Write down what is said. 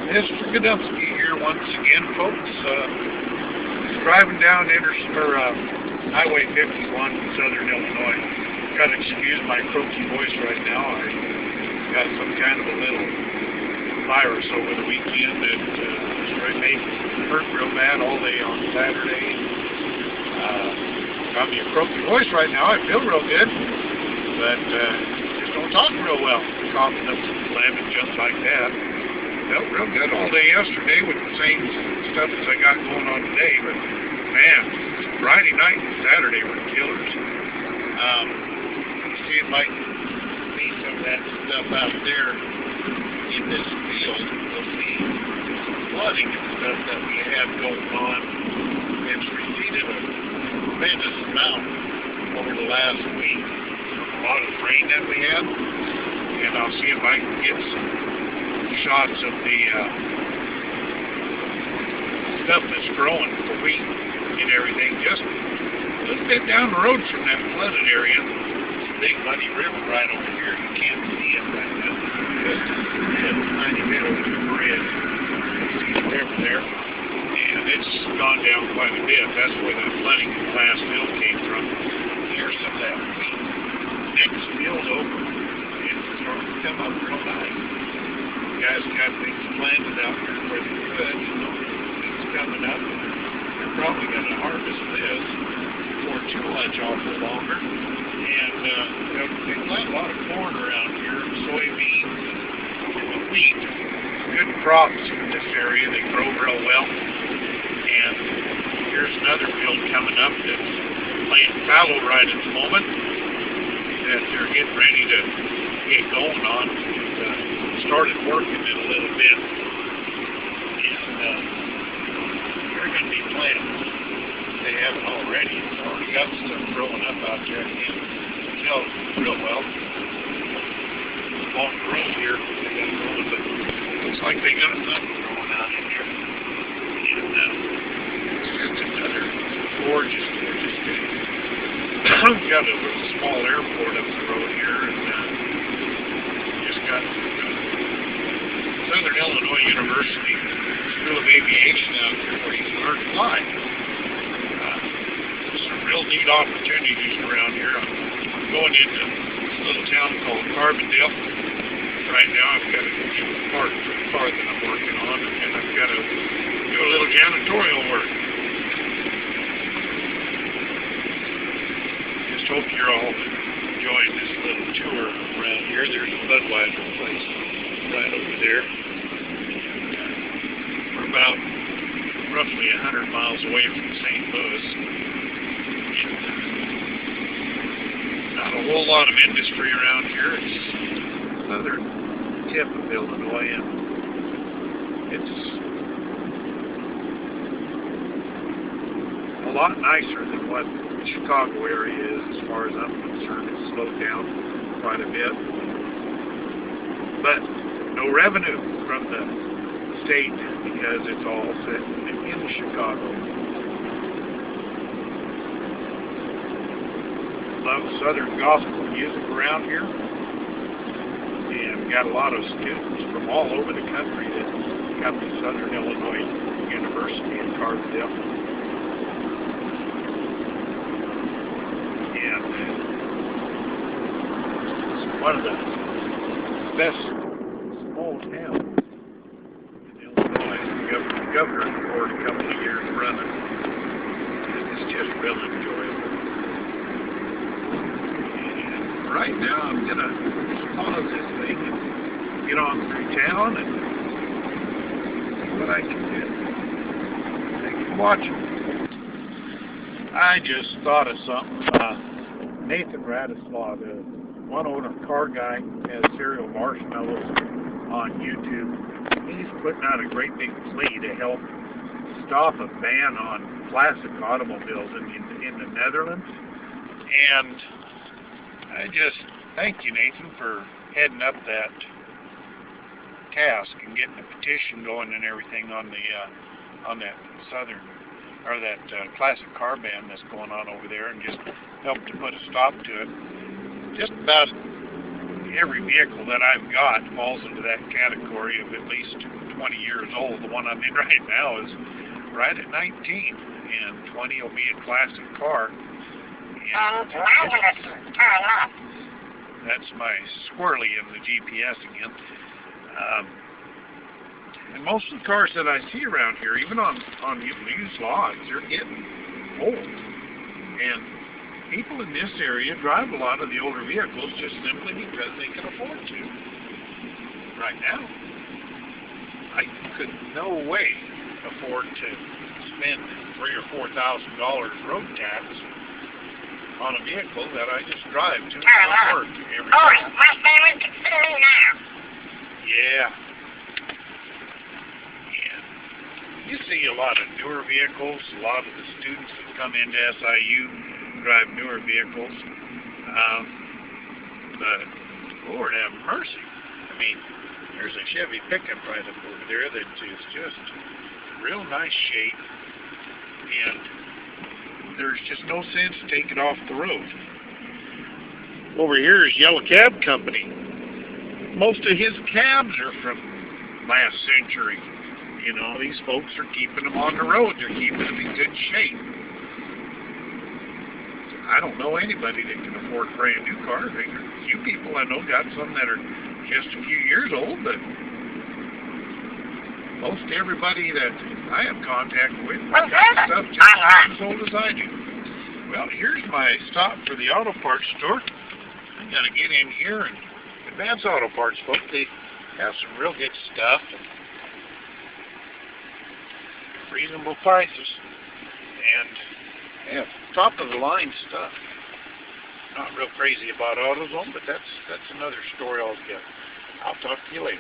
Mr. Godumsky here once again, folks. Driving down Highway 51 in southern Illinois. Got to excuse my croaky voice right now. I got some kind of a little virus over the weekend that made me hurt real bad all day on Saturday. Got me a croaky voice right now. I feel real good, but just don't talk real well. Coughing up some phlegm and just like that. Felt real good all day yesterday with the same stuff as I got going on today, but man, Friday night and Saturday were killers. See if I can see some of that stuff out there in this field. We'll see flooding and stuff that we have going on. It's receded a tremendous amount over the last week. A lot of rain that we had, and I'll see if I can get some shots of the stuff that's growing for wheat and everything. Just a little bit down the road from that flooded area, it's a big muddy river right over here. You can't see it right now. Just a tiny bit over the bridge. You see the river there, and it's gone down quite a bit. That's where that flooding in the last field came from. Here's some of that wheat. Next field over, it's starting to come up real nice. Guys got things planted out here where they could, it's coming up, and they're probably going to harvest this before too much awful longer. And they plant a lot of corn around here, soybeans, and wheat. Good crops in this area. They grow real well. And here's another field coming up that's laying fallow right at the moment that they're getting ready to get going on. Started working it a little bit, and they're going to be planting. They haven't already. It's already got stuff growing up out there. I can't tell real well. Along the road here, they got it going, but it looks like they got nothing growing out in here. And it's just another gorgeous day. We've got a little small airport up the road here, and just got Southern Illinois University School of Aviation out there where you can learn to fly. Some real neat opportunities around here. I'm going into this little town called Carbondale. Right now I've got to park for the car that I'm working on, and I've got to do a little janitorial work. Just hope you're all enjoying this little tour around here. There's a Budweiser place right over there. We're about roughly 100 miles away from St. Louis. Not a whole lot of industry around here. It's southern tip of Illinois, and it's a lot nicer than what the Chicago area is as far as I'm concerned. It's slowed down quite a bit. But no revenue from the state because it's all set in Chicago. Love Southern gospel music around here, and got a lot of students from all over the country that come to Southern Illinois University in Carbondale. And it's one of the best small towns in Illinois. The governor for a couple of years running. It's just real enjoyable. And right now I'm going to pause this thing and get on through town and see what I can do. Thanks for watching. I just thought of something. Nathan Radislaw, the one owner car guy, has Serial Marshmallows on YouTube. He's putting out a great big plea to help stop a ban on plastic automobiles in the Netherlands. And I just thank you, Nathan, for heading up that task and getting the petition going and everything on that southern or that classic car ban that's going on over there, and just help to put a stop to it. Just about every vehicle that I've got falls into that category of at least 20 years old. The one I'm in right now is right at 19, and 20 will be a classic car. And that's my squirrely in the GPS again. And most of the cars that I see around here, even on used lots, they're getting old. And people in this area drive a lot of the older vehicles just simply because they can afford to. Right now, I could no way afford to spend $3,000 or $4,000 road tax on a vehicle that I just drive to work every day. Yeah. You see a lot of newer vehicles. A lot of the students that come into SIU drive newer vehicles. But Lord have mercy. I mean, there's a Chevy pickup right up over there that is just real nice shape, and there's just no sense to take it off the road. Over here is Yellow Cab Company. Most of his cabs are from last century. You know, these folks are keeping them on the road. They're keeping them in good shape. I don't know anybody that can afford brand new cars. A few people I know got some that are just a few years old, but most everybody that I have contact with got stuff just as old as I do. Well, here's my stop for the auto parts store. I gotta get in here, and Advance Auto Parts folks, they have some real good stuff. Reasonable prices, and they have top of the line stuff. Not real crazy about AutoZone, but that's another story altogether. I'll talk to you later.